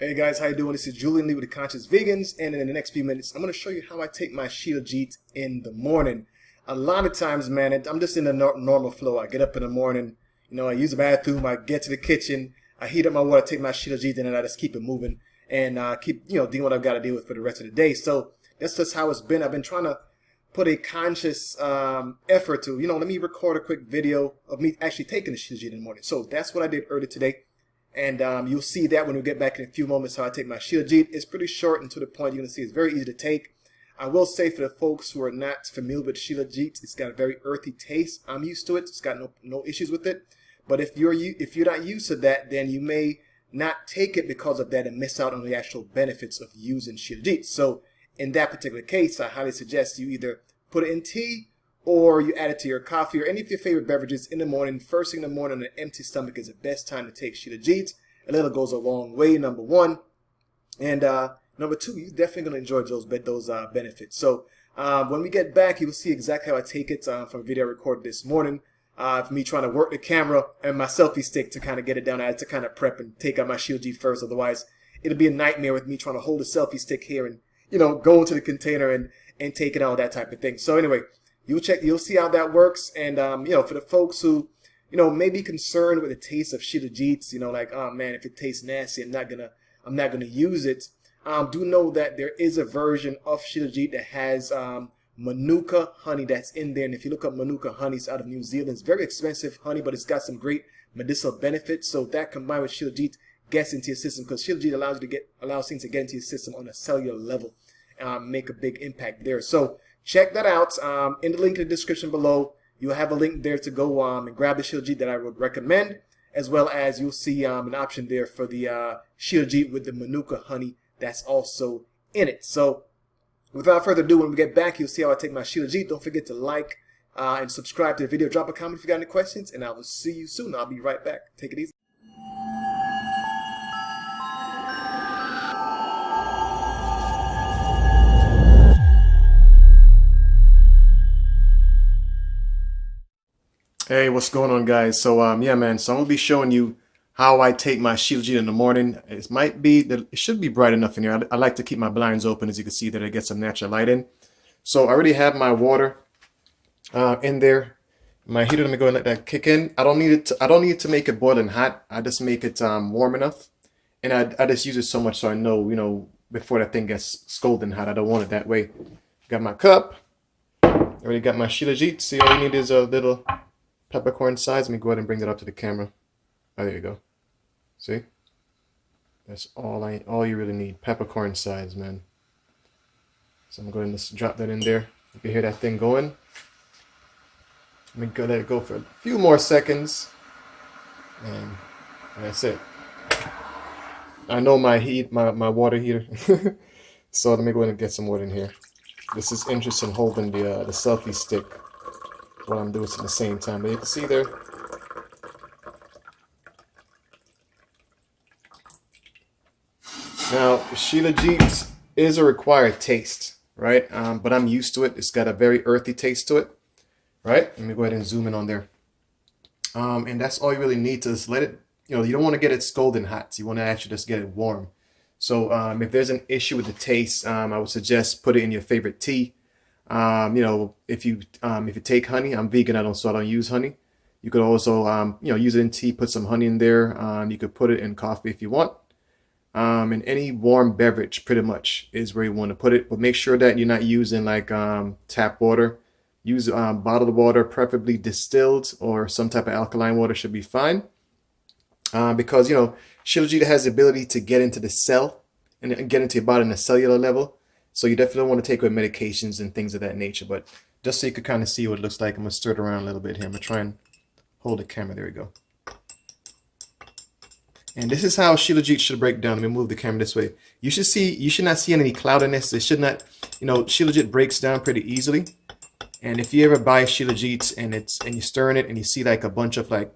Hey guys, how you doing? This is Julian Lee with the Conscious Vegans, and in the next few minutes, I'm going to show you how I take my Shilajit in the morning. A lot of times, man, I'm just in the normal flow. I get up in the morning, I use the bathroom, I get to the kitchen, I heat up my water, take my Shilajit, and then I just keep it moving and keep, doing what I've got to deal with for the rest of the day. So that's just how it's been. I've been trying to put a conscious effort to, let me record a quick video of me actually taking the Shilajit in the morning. So that's what I did earlier today. And you'll see that when we get back in a few moments how I take my Shilajit. It's pretty short and to the point. You're going to see it's very easy to take. I will say for the folks who are not familiar with Shilajit, it's got a very earthy taste. I'm used to it. It's got no issues with it. But if you're not used to that, then you may not take it because of that and miss out on the actual benefits of using Shilajit. So in that particular case, I highly suggest you either put it in tea or you add it to your coffee or any of your favorite beverages in the morning. First thing in the morning on an empty stomach is the best time to take Shilajit. A little goes a long way, number one. And number two, you're definitely going to enjoy those benefits. So when we get back, you will see exactly how I take it from a video I recorded this morning. For me trying to work the camera and my selfie stick to kind of get it down. I had to kind of prep and take out my Shilajit first. Otherwise, it'll be a nightmare with me trying to hold the selfie stick here and, go into the container and take it out, that type of thing. So anyway, you'll see how that works. And, for the folks who, may be concerned with the taste of Shilajit, like, oh man, if it tastes nasty, I'm not gonna use it. Do know that there is a version of Shilajit that has Manuka honey that's in there. And if you look up Manuka honey, it's out of New Zealand. It's very expensive honey, but it's got some great medicinal benefits. So that combined with Shilajit gets into your system, because Shilajit allows things to get into your system on a cellular level, make a big impact there. So check that out. In the link in the description below, you'll have a link there to go and grab the Shilajit that I would recommend, as well as you'll see an option there for the Shilajit with the Manuka honey that's also in it. So without further ado, when we get back, you'll see how I take my Shilajit. Don't forget to like and subscribe to the video. Drop a comment if you got any questions, and I will see you soon. I'll be right back. Take it easy. Hey, what's going on, guys? So yeah, man, so I'm gonna be showing you how I take my Shilajit in the morning. It should be bright enough in here. I like to keep my blinds open, as you can see, that I get some natural light in. So I already have my water in there. My heater, let me go and let that kick in. I don't need to make it boiling hot. I just make it warm enough, and I just use it so much so I know, before that thing gets scalding hot. I don't want it that way. Got my cup. Already got my Shilajit. See, all you need is a little peppercorn size. Let me go ahead and bring that up to the camera. Oh, there you go. See? That's all you really need. Peppercorn size, man. So I'm going to drop that in there. You can hear that thing going. Let me go let it go for a few more seconds. And that's it. I know my water heater. So let me go ahead and get some water in here. This is interesting, holding the selfie stick while I'm doing it at the same time. But you can see there. Now, Shilajit is a required taste, right? But I'm used to it. It's got a very earthy taste to it, right? Let me go ahead and zoom in on there. And that's all you really need to just let it, you don't want to get it scalding hot. You want to actually just get it warm. So if there's an issue with the taste, I would suggest put it in your favorite tea. If you take honey, I'm vegan, so I don't use honey. You could also, use it in tea, put some honey in there. You could put it in coffee if you want. And any warm beverage pretty much is where you want to put it. But make sure that you're not using like tap water. Use bottled water, preferably distilled, or some type of alkaline water should be fine. Because, Shilajit has the ability to get into the cell and get into your body on a cellular level. So you definitely want to take with medications and things of that nature. But just so you could kind of see what it looks like, I'm going to stir it around a little bit here. I'm going to try and hold the camera. There we go. And this is how Shilajit should break down. Let me move the camera this way. You should not see any cloudiness. It should not, Shilajit breaks down pretty easily. And if you ever buy Shilajit and you're stirring it and you see like a bunch of like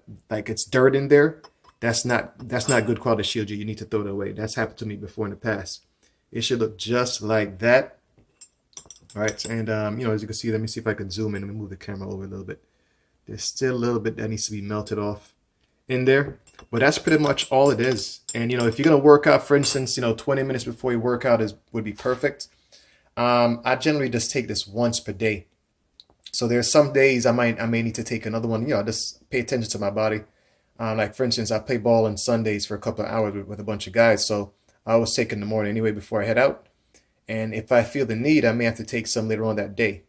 it's dirt in there, that's not good quality Shilajit. You need to throw it away. That's happened to me before in the past. It should look just like that. All right, and as you can see, let me see if I can zoom in. Let me move the camera over a little bit. There's still a little bit that needs to be melted off. in there. But that's pretty much all it is. And, you know, if you're going to work out, for instance, you know, 20 minutes before you work out would be perfect. I generally just take this once per day. So there's some days I may need to take another one. You know, just pay attention to my body. Like, for instance, I play ball on Sundays for a couple of hours with a bunch of guys. So I always take in the morning anyway before I head out. And if I feel the need, I may have to take some later on that day.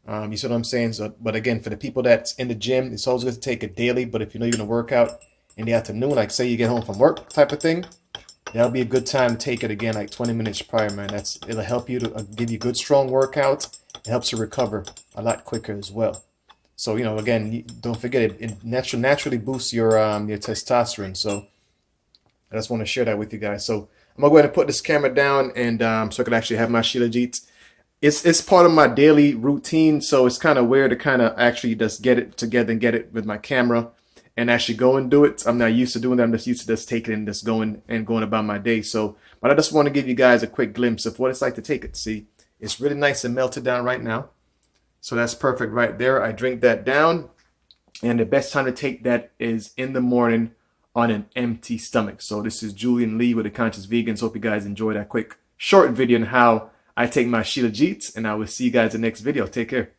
You see what I'm saying? So, but again, for the people that's in the gym, it's always good to take it daily. But if you know you're going to work out in the afternoon, like say you get home from work type of thing, that'll be a good time to take it again, like 20 minutes prior, man. It'll help you to give you good, strong workout. It helps you recover a lot quicker as well. So, you know, again, don't forget it naturally boosts your testosterone. So I just want to share that with you guys. So I'm gonna go ahead and put this camera down, and so I can actually have my Shilajit. It's part of my daily routine, so it's kind of weird to kind of actually just get it together and get it with my camera and actually go and do it. I'm not used to doing that. I'm just used to just taking it and just going about my day. So, but I just want to give you guys a quick glimpse of what it's like to take it. See, it's really nice and melted down right now. So that's perfect right there. I drink that down, and the best time to take that is in the morning on an empty stomach. So this is Julian Lee with the Conscious Vegans. Hope you guys enjoyed that quick short video on how I take my Shilajit, and I will see you guys in the next video. Take care.